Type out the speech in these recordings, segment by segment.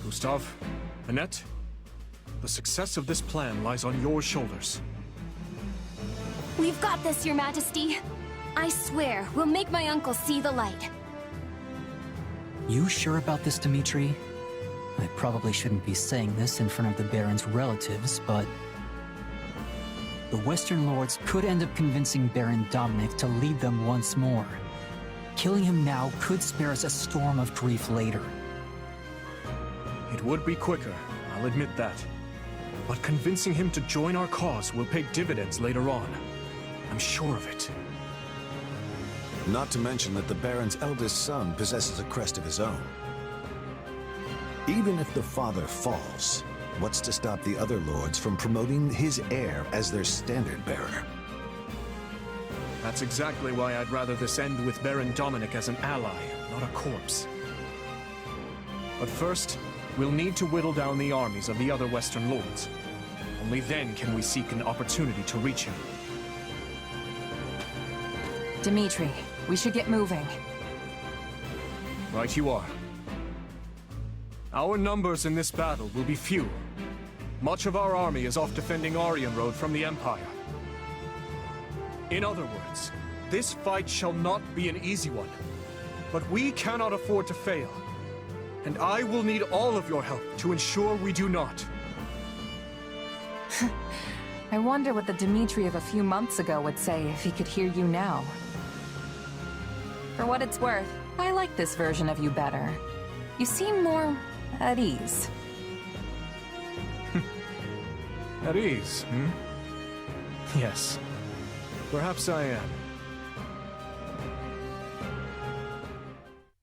Gustav, Annette, the success of this plan lies on your shoulders. We've got this, Your Majesty. I swear, we'll make my uncle see the light. You sure about this, Dmitri? I probably shouldn't be saying this in front of the Baron's relatives, but... the Western Lords could end up convincing Baron Dominic to lead them once more. Killing him now could spare us a storm of grief later. It would be quicker, I'll admit that. But convincing him to join our cause will pay dividends later on. I'm sure of it. Not to mention that the Baron's eldest son possesses a crest of his own. Even if the father falls, what's to stop the other lords from promoting his heir as their standard bearer? That's exactly why I'd rather this end with Baron Dominic as an ally, not a corpse. But first, we'll need to whittle down the armies of the other Western lords. Only then can we seek an opportunity to reach him. Dmitri, we should get moving. Right you are. Our numbers in this battle will be few. Much of our army is off defending Aryan Road from the Empire. In other words, this fight shall not be an easy one. But we cannot afford to fail. And I will need all of your help to ensure we do not. I wonder what the Dmitri of a few months ago would say if he could hear you now. For what it's worth, I like this version of you better. You seem more at ease. At ease, hmm? Yes. Perhaps I am.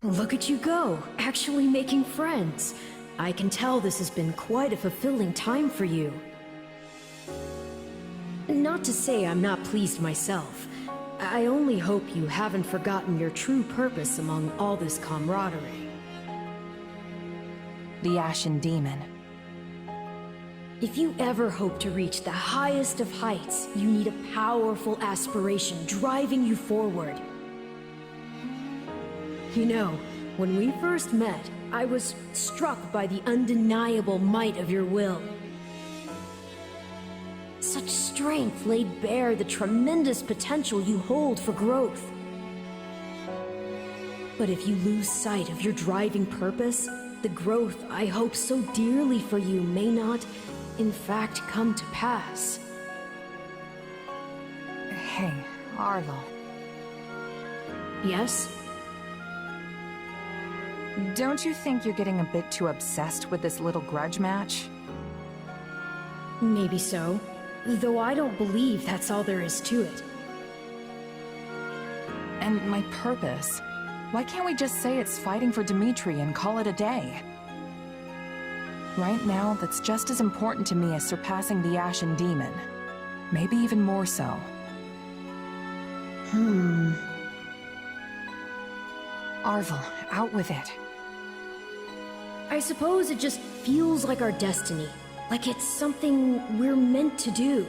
Look at you go, actually making friends. I can tell this has been quite a fulfilling time for you. Not to say I'm not pleased myself. I only hope you haven't forgotten your true purpose among all this camaraderie. The Ashen Demon. If you ever hope to reach the highest of heights, you need a powerful aspiration driving you forward. You know, when we first met, I was struck by the undeniable might of your will. Such strength laid bare the tremendous potential you hold for growth. But if you lose sight of your driving purpose, the growth I hope so dearly for you may not, in fact, come to pass. Hey, Arvel. Yes? Don't you think you're getting a bit too obsessed with this little grudge match? Maybe so. Though I don't believe that's all there is to it. And my purpose? Why can't we just say it's fighting for Dmitri and call it a day? Right now, that's just as important to me as surpassing the Ashen Demon. Maybe even more so. Arvel, out with it. I suppose it just feels like our destiny. Like it's something we're meant to do.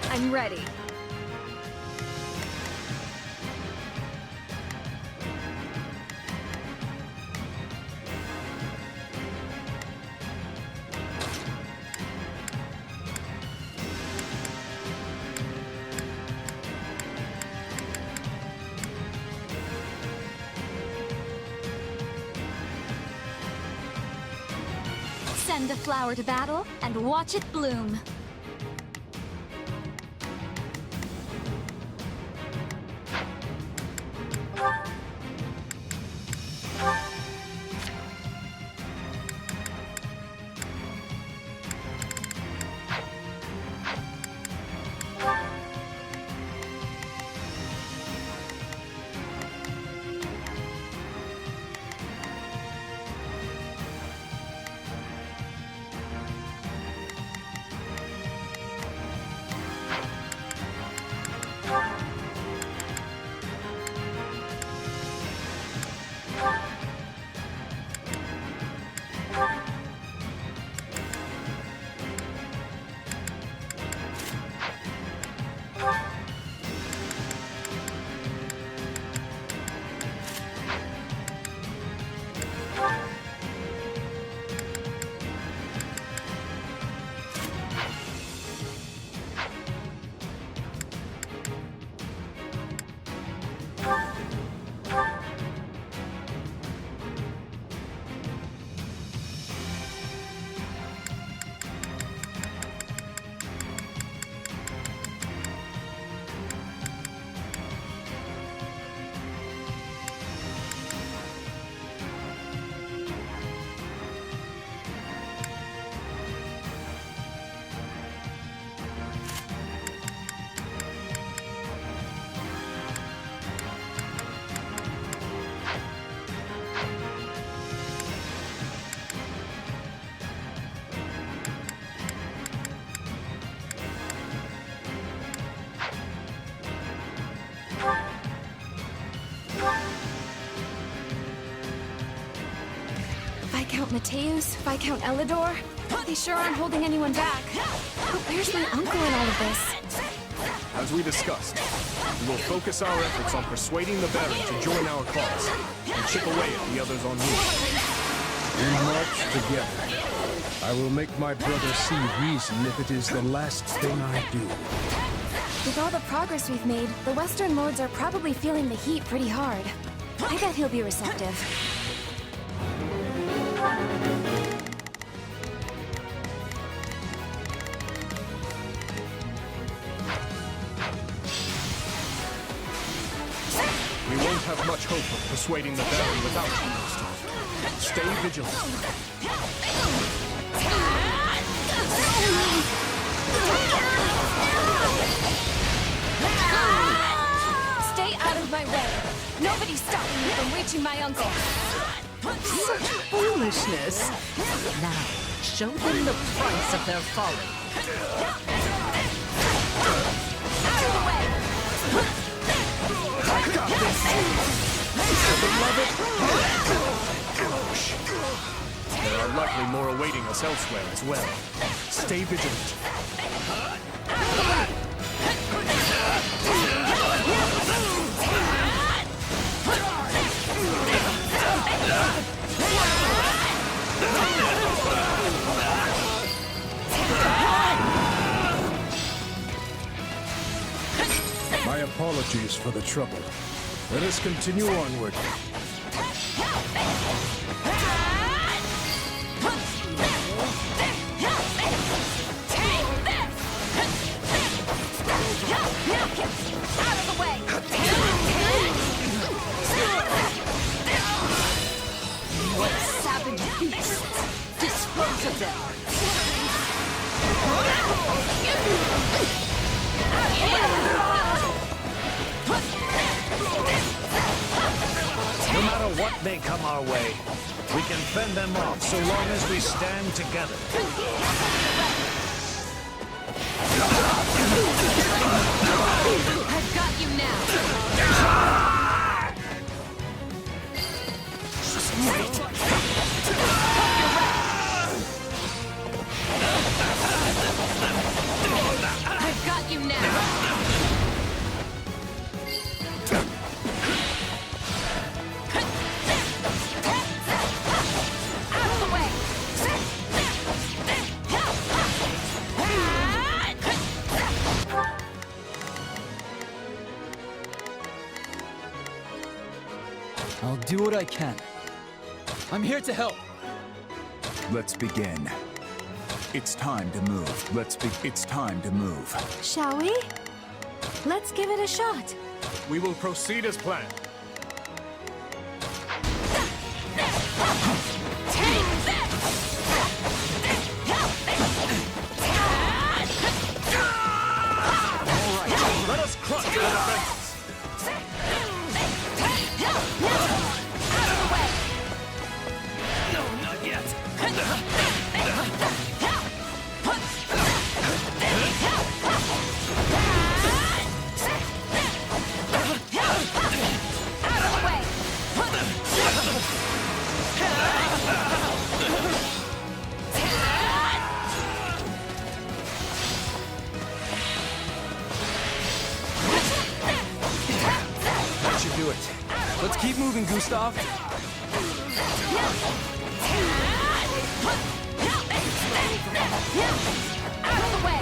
I'm ready. Send a flower to battle and watch it bloom. Viscount Mateus, Viscount Elidor. They sure aren't holding anyone back. But where's my uncle in all of this? As we discussed, we will focus our efforts on persuading the Baron to join our cause and chip away at the others en route. We march together. I will make my brother see reason if it is the last thing I do. With all the progress we've made, the Western Lords are probably feeling the heat pretty hard. I bet he'll be receptive. We won't have much hope of persuading the Baron without you, Gustav. Stay vigilant. Stay out of my way. Nobody's stopping me from reaching my uncle. Such foolishness! Now, show them the price of their folly. Out of the way! I got this! There are likely more awaiting us elsewhere as well. Stay vigilant. My apologies for the trouble. Let us continue onward. Out of the way! What savage beasts! Dispose of them! No matter what may come our way, we can fend them off so long as we stand together. I've got you now! I've got you now! Out of the way! I'll do what I can. I'm here to help. Let's begin. It's time to move. It's time to move. Shall we? Let's give it a shot. We will proceed as planned. Let us crush the defenses! No, not yet. Out of the way! That should do it. Let's keep moving, Gustav. Out of the way!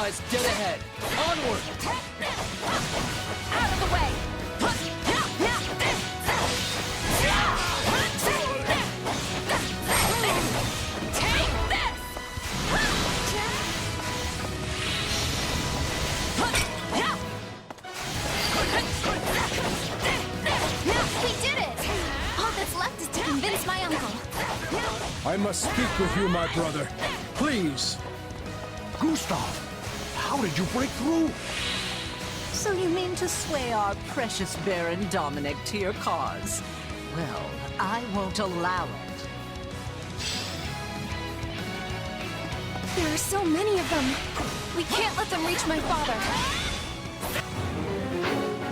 lies dead ahead. Onward! Out of the way! Take this! We did it! All that's left is to convince my uncle. I must speak with you, my brother. Please. Gustav, how did you break through? So you mean to sway our precious Baron Dominic to your cause? Well, I won't allow it. There are so many of them. We can't let them reach my father.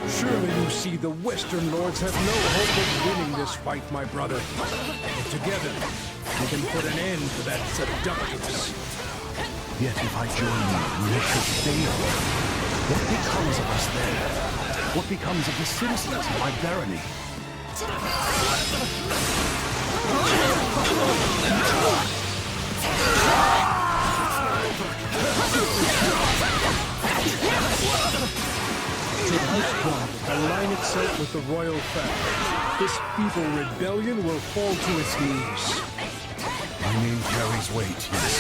Surely you see the Western Lords have no hope of winning this fight, my brother. But together, we can put an end to that seductress. Yet if I join you, we should fail. What becomes of us then? What becomes of the citizens of my barony? To Husband, align itself with the royal family. This feeble rebellion will fall to its knees. My name carries weight, yes,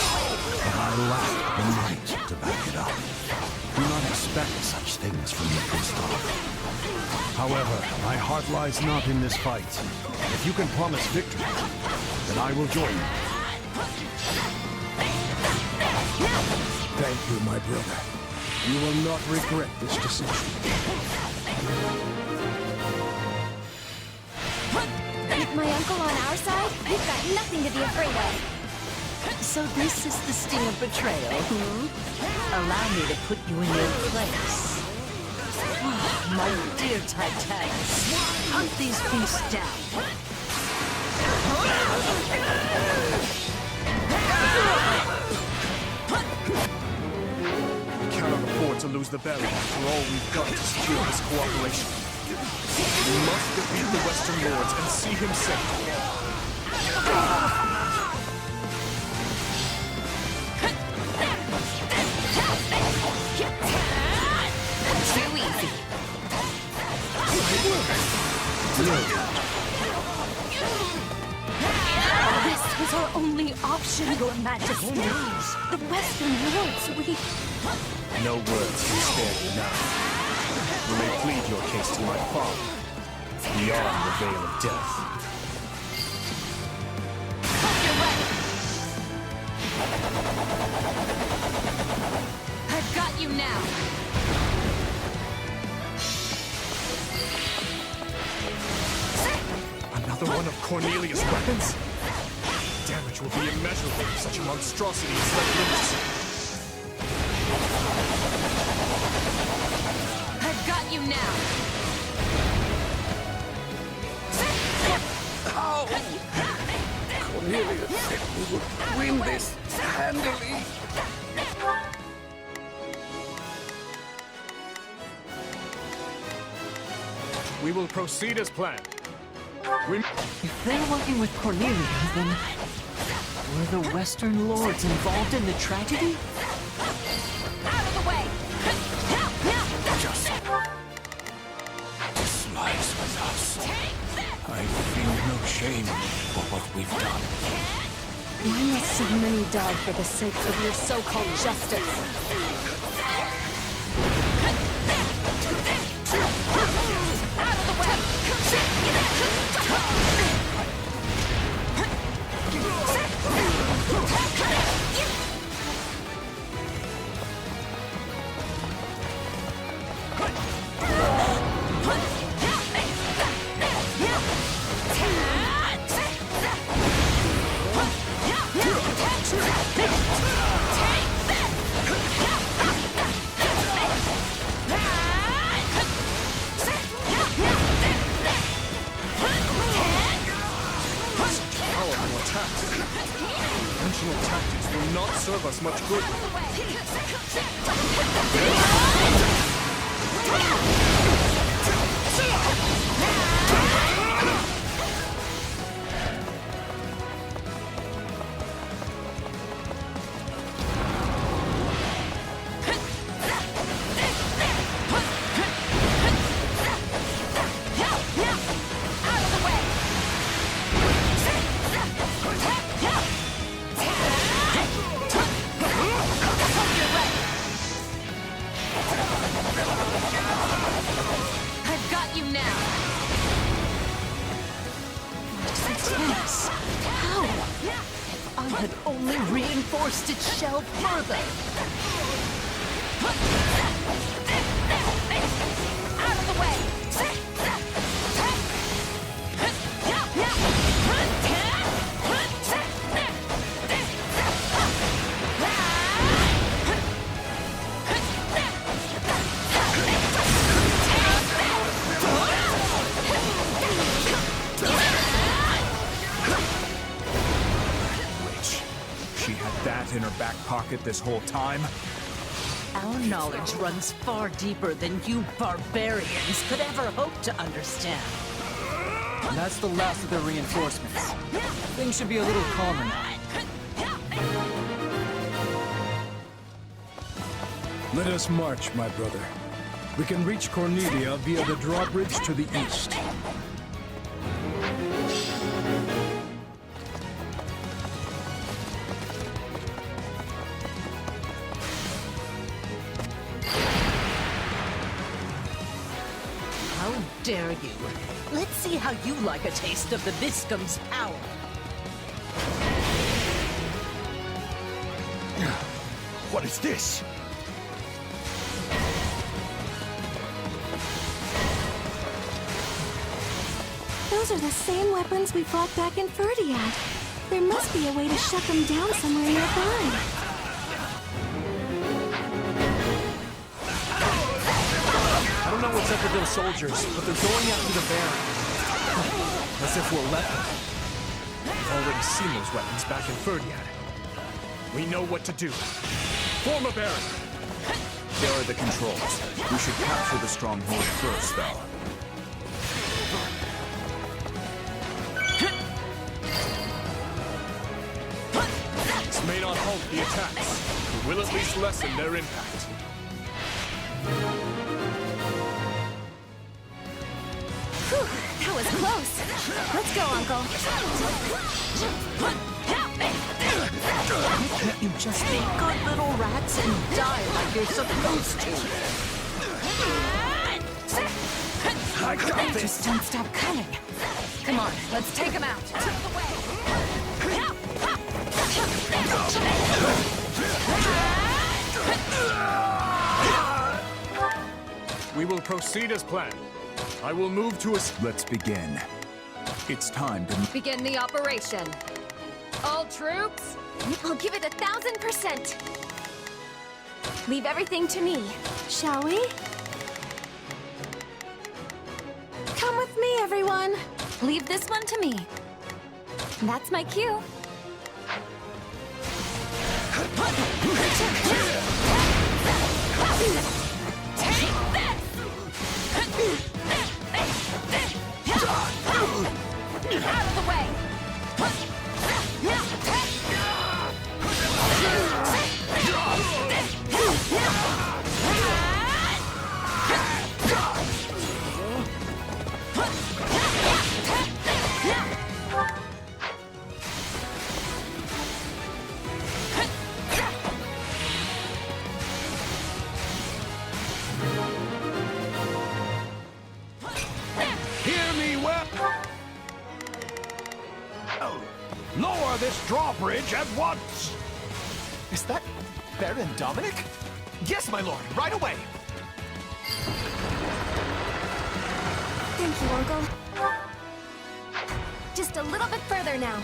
but I lack the might to back it up. Do not expect such things from me, Gustav. However, my heart lies not in this fight. If you can promise victory, then I will join you. Thank you, my brother. You will not regret this decision. With my uncle on our side, we've got nothing to be afraid of. So this is the sting of betrayal, Allow me to put you in your place. My dear Titans, hunt these beasts down. We cannot afford to lose the Baron after all we've done to secure his cooperation. We must defeat the Western Lords and see him safe. Too easy. This was our only option, Your Majesty. The Western Lords, No words can spare you now. You may plead your case to my father, beyond the veil of death. I've got you now. Another one of Cornelius' weapons? Damage will be immeasurable if such a monstrosity is let loose. I've got you now. Cornelius said we would win this handily. We will proceed as planned. If they're working with Cornelia, then were the Western Lords involved in the tragedy? Out of the way! Just lies with us. I feel no shame for what we've done. Why must so many die for the sake of your so-called justice? Out of the way! Conventional tactics will not serve us much good. had only reinforced its shell further. Out of the way! She had that in her back pocket this whole time? Our knowledge runs far deeper than you barbarians could ever hope to understand. And that's the last of their reinforcements. Things should be a little calmer now. Let us march, my brother. We can reach Cornelia via the drawbridge to the east. How dare you? Let's see how you like a taste of the Viscum's power. What is this? Those are the same weapons we fought back in Ferdiad. There must be a way to shut them down somewhere nearby. I don't know what's up with those soldiers, but they're going after the Baron. As if we'll let them. We've already seen those weapons back in Ferdiad. We know what to do. Form a Baron! There are the controls. We should capture the stronghold first, though. This may not halt the attacks, but will at least lessen their impact. Whew, that was close. Let's go, Uncle. Can't you just be good little rats and die like you're supposed to? I got this! Just don't stop coming. Come on, let's take him out. We will proceed as planned. I will move to a... Let's begin. It's time to... Begin the operation. All troops, I'll give it 1,000%. Leave everything to me, shall we? Come with me, everyone. Leave this one to me. That's my cue. Out of the way! Hear me well! Lower this drawbridge at once! Is that Baron Dominic? Yes, my lord, right away! Thank you, Uncle. Just a little bit further now.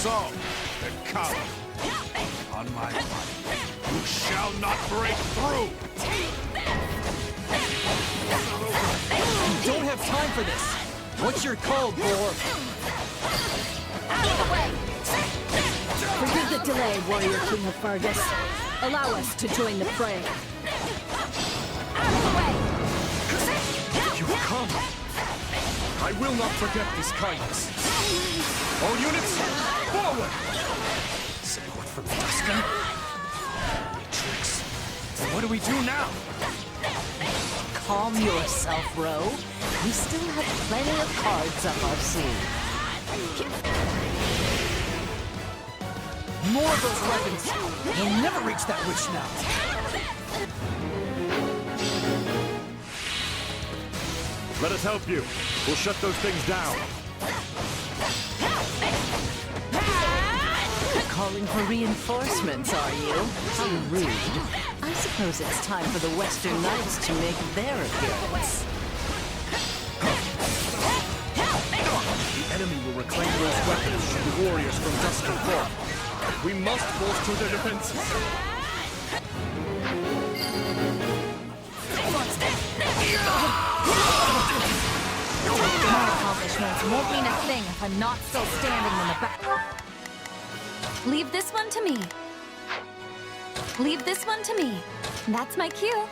So, the coward, on my body, you shall not break through! You don't have time for this! What's your call, Boar? Out of the way! Forgive the delay, Warrior King of Fargus. Allow us to join the fray. Out of the way! You come! I will not forget this kindness. All units, forward! Support from Tusker? Tricks. What do we do now? Calm yourself, Rowe. We still have plenty of cards up our sleeve. More of those weapons! You'll never reach that witch now! Let us help you. We'll shut those things down. Calling for reinforcements, are you? How rude. I suppose it's time for the Western Knights to make their appearance. The enemy will reclaim those weapons should the warriors from Dusker fall. We must bolster their defenses. My accomplishments won't mean a thing if I'm not still standing in the back. Leave this one to me. Leave this one to me. That's my cue.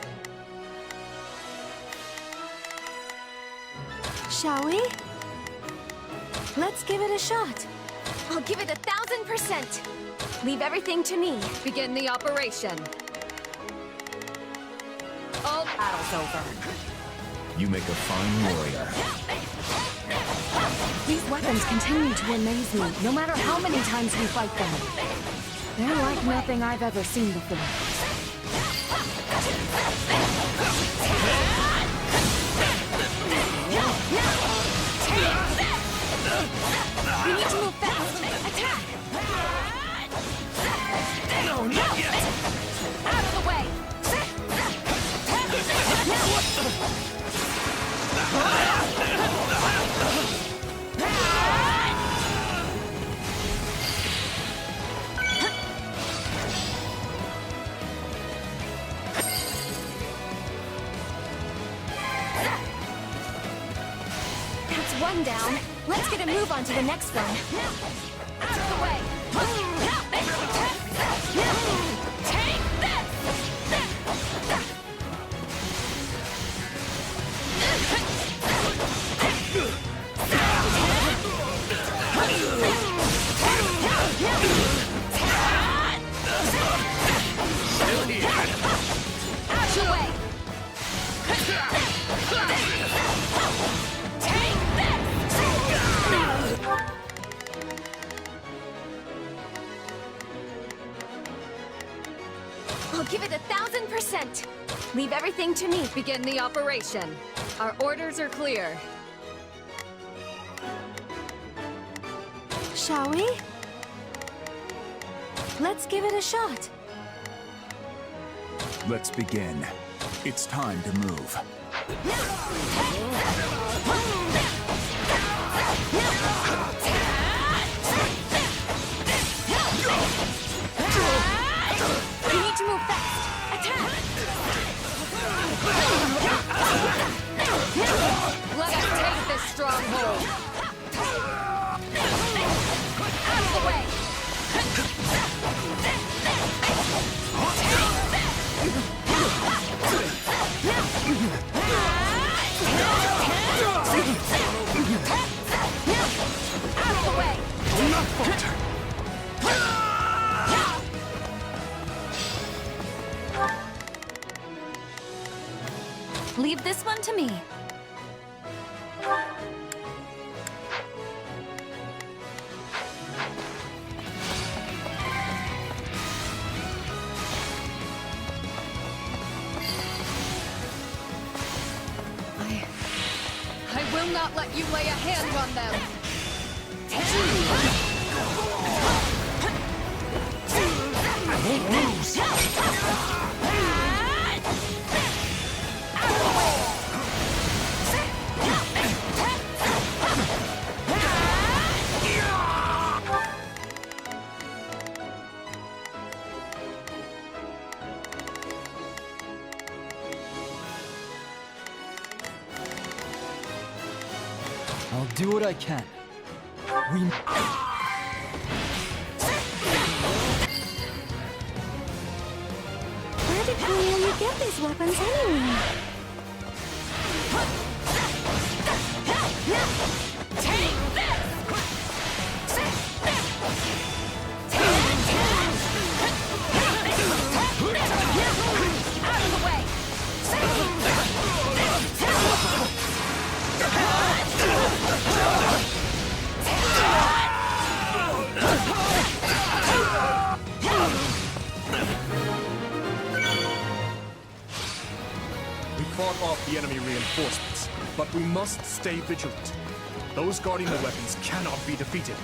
Shall we? Let's give it a shot. I'll give it 1,000%. Leave everything to me. Begin the operation. All battle's over. You make a fine warrior. These weapons continue to amaze me, no matter how many times we fight them. They're like nothing I've ever seen before. We need to move fast! Attack! No, not yet! Out of the way! That's one down. Let's get a move on to the next one. Out of the way! Take this! Out your way! Take this! I'll give it 1,000%. Leave everything to me. Begin the operation. Our orders are clear. Shall we? Let's give it a shot. Let's begin. It's time to move. We need to move fast. Attack! Let us take this stronghold. Out of the way! Out of the way! Not falter! Leave this one to me. I will not let you lay a hand on them. I won't lose! I'll do what I can. We... Where will you get these weapons anyway? Take this! Out of the way! We fought off the enemy reinforcements, but we must stay vigilant. Those guarding the weapons cannot be defeated.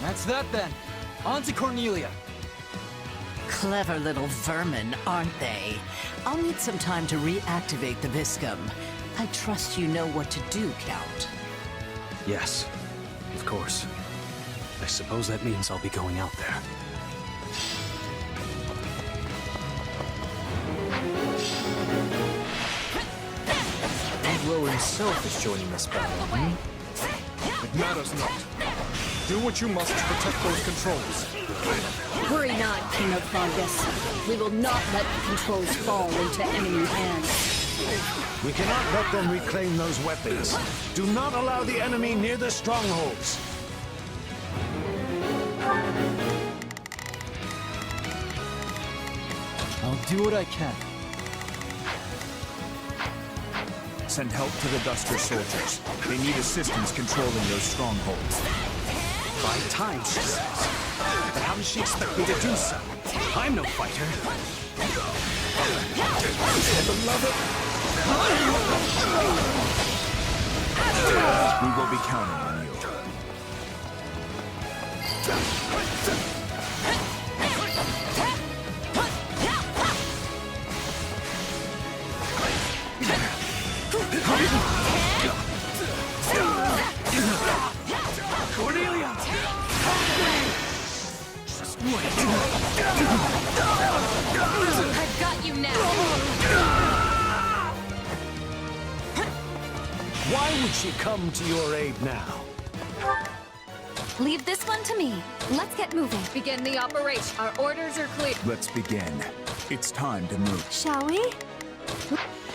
That's that then. On to Cornelia. Clever little vermin, aren't they? I'll need some time to reactivate the Viscum. I trust you know what to do, Count. Yes, of course. I suppose that means I'll be going out there. Count Rowe himself is joining this battle, It matters not. Do what you must to protect those controls. Worry not, King of Fungus. We will not let the controls fall into enemy hands. We cannot let them reclaim those weapons. Do not allow the enemy near the strongholds. I'll do what I can. Send help to the Duster soldiers. They need assistance controlling those strongholds. By time, she says. But how does she expect me to do so? I'm no fighter. We will be counting on you. Cornelia! Just wait. I've got you now! Why would she come to your aid now? Leave this one to me. Let's get moving. Begin the operation. Our orders are clear. Let's begin. It's time to move. Shall we?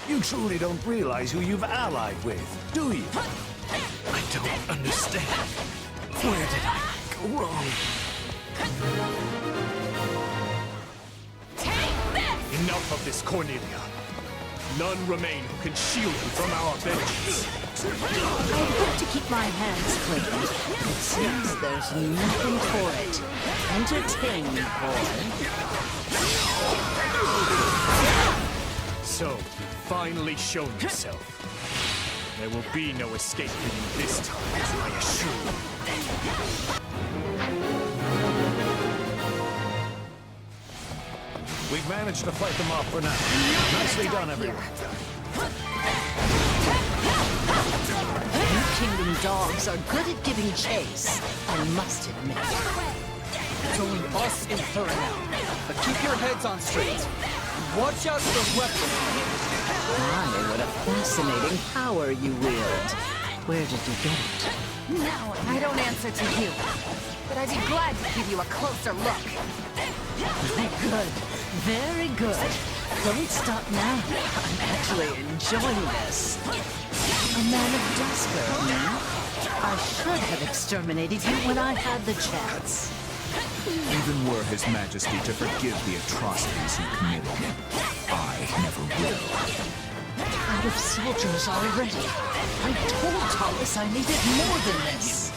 You truly don't realize who you've allied with, do you? I don't understand. Where did I go wrong? Enough of this, Cornelia. None remain who can shield you from our vengeance. I hope to keep my hands clean. It seems there's nothing for it. Entertain me, boy. So, you've finally shown yourself. There will be no escape for you this time, I assure you. We've managed to fight them off for now. Nicely done, everyone. You Kingdom dogs are good at giving chase, I must admit. It's only us in her now. But keep your heads on straight. Watch out for those weapons. My, what a fascinating power you wield. Where did you get it? Now, I don't answer to you. But I'd be glad to give you a closer look. Good. Very good. Don't stop now. I'm actually enjoying this. A man of Dusker, I should have exterminated you when I had the chance. Even were His Majesty to forgive the atrocities you committed, I never will. Out of soldiers already. I told Thomas I needed more than this.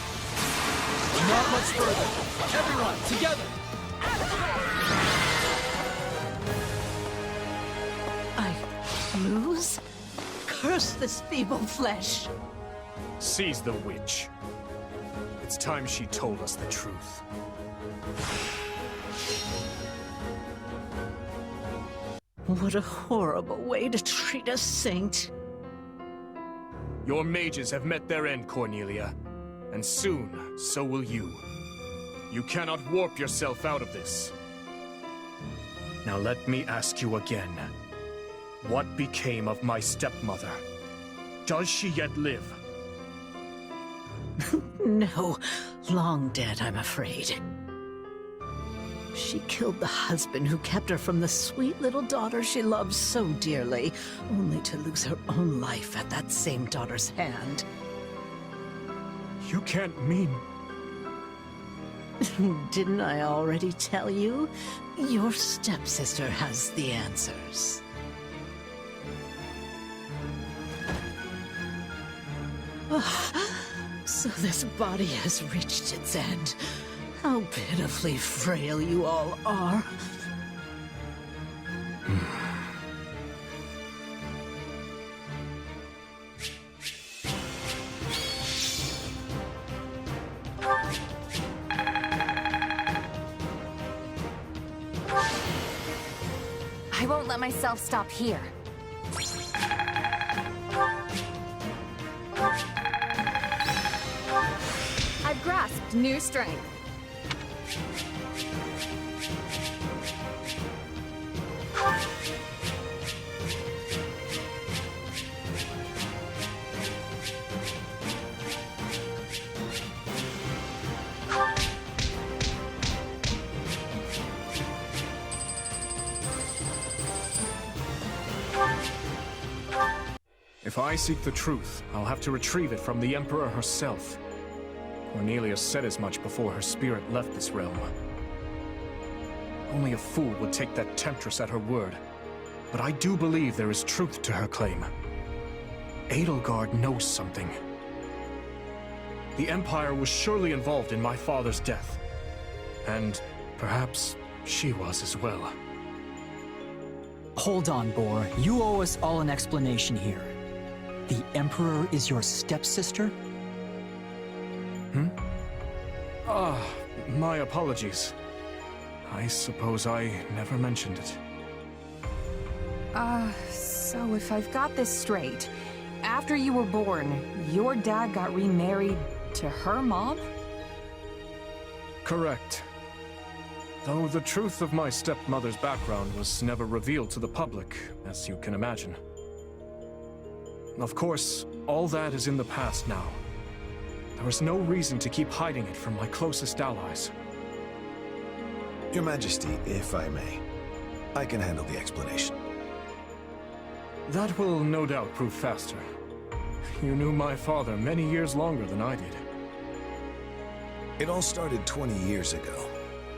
Not much further. Everyone, together. I lose? Curse this feeble flesh. Seize the witch. It's time she told us the truth. What a horrible way to treat a saint. Your mages have met their end, Cornelia. And soon, so will you. You cannot warp yourself out of this. Now let me ask you again. What became of my stepmother? Does she yet live? No, long dead, I'm afraid. She killed the husband who kept her from the sweet little daughter she loved so dearly, only to lose her own life at that same daughter's hand. You can't mean... Didn't I already tell you? Your stepsister has the answers. So this body has reached its end. How pitifully frail you all are. I won't let myself stop here. I've grasped new strength. If I seek the truth, I'll have to retrieve it from the Emperor herself. Cornelia said as much before her spirit left this realm. Only a fool would take that temptress at her word. But I do believe there is truth to her claim. Edelgard knows something. The Empire was surely involved in my father's death. And perhaps she was as well. Hold on, Boar. You owe us all an explanation here. The Emperor is your stepsister? My apologies. I suppose I never mentioned it. So if I've got this straight, after you were born, your dad got remarried to her mom? Correct. Though the truth of my stepmother's background was never revealed to the public, as you can imagine. Of course, all that is in the past now. There is no reason to keep hiding it from my closest allies. Your Majesty, if I may, I can handle the explanation. That will no doubt prove faster. You knew my father many years longer than I did. It all started 20 years ago,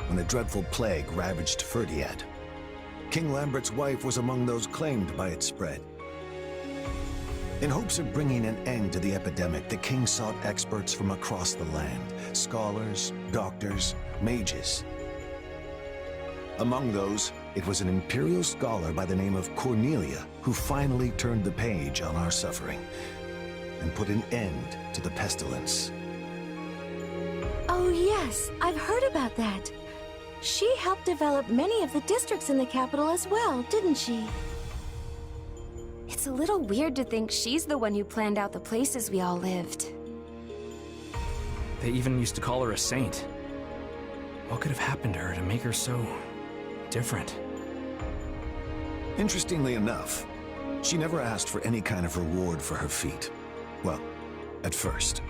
when a dreadful plague ravaged Ferdiad. King Lambert's wife was among those claimed by its spread. In hopes of bringing an end to the epidemic, the king sought experts from across the land, scholars, doctors, mages. Among those, it was an imperial scholar by the name of Cornelia who finally turned the page on our suffering and put an end to the pestilence. Oh yes, I've heard about that. She helped develop many of the districts in the capital as well, didn't she? It's a little weird to think she's the one who planned out the places we all lived. They even used to call her a saint. What could have happened to her to make her so... different? Interestingly enough, she never asked for any kind of reward for her feat. Well, at first.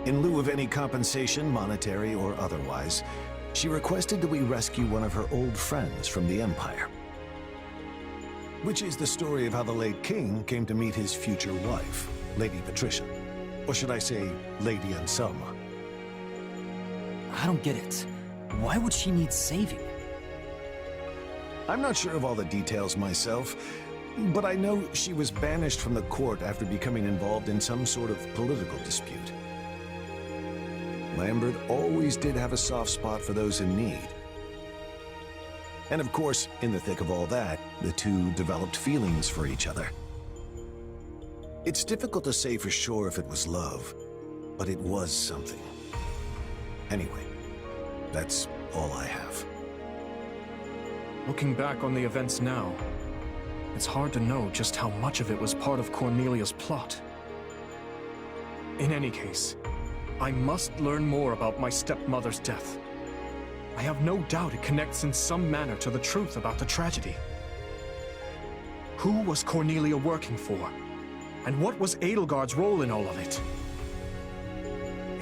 In lieu of any compensation, monetary or otherwise, she requested that we rescue one of her old friends from the Empire. Which is the story of how the late king came to meet his future wife, Lady Patricia. Or should I say, Lady Anselma. I don't get it. Why would she need saving? I'm not sure of all the details myself, but I know she was banished from the court after becoming involved in some sort of political dispute. Lambert always did have a soft spot for those in need. And of course, in the thick of all that, the two developed feelings for each other. It's difficult to say for sure if it was love, but it was something. Anyway, that's all I have. Looking back on the events now, it's hard to know just how much of it was part of Cornelia's plot. In any case, I must learn more about my stepmother's death. I have no doubt it connects in some manner to the truth about the tragedy. Who was Cornelia working for? And what was Edelgard's role in all of it?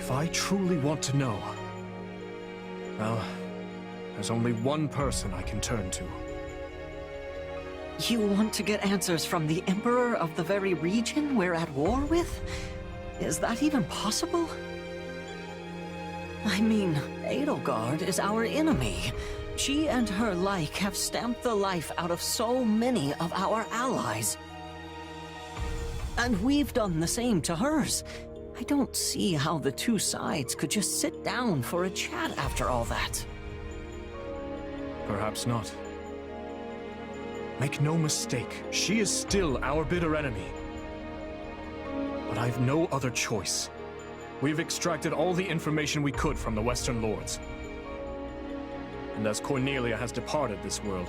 If I truly want to know, well, there's only one person I can turn to. You want to get answers from the Emperor of the very region we're at war with? Is that even possible? I mean, Edelgard is our enemy. She and her like have stamped the life out of so many of our allies. And we've done the same to hers. I don't see how the two sides could just sit down for a chat after all that. Perhaps not. Make no mistake, she is still our bitter enemy. But I've no other choice. We've extracted all the information we could from the Western Lords. And as Cornelia has departed this world,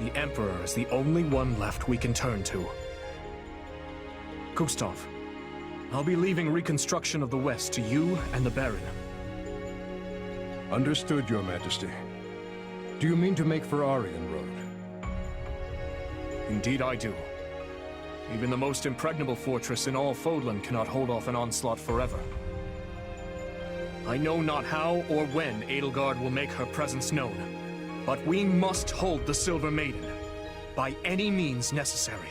the Emperor is the only one left we can turn to. Gustav, I'll be leaving reconstruction of the West to you and the Baron. Understood, Your Majesty. Do you mean to make for Aryan Road? Indeed I do. Even the most impregnable fortress in all Fodlan cannot hold off an onslaught forever. I know not how or when Edelgard will make her presence known, but we must hold the Silver Maiden, by any means necessary.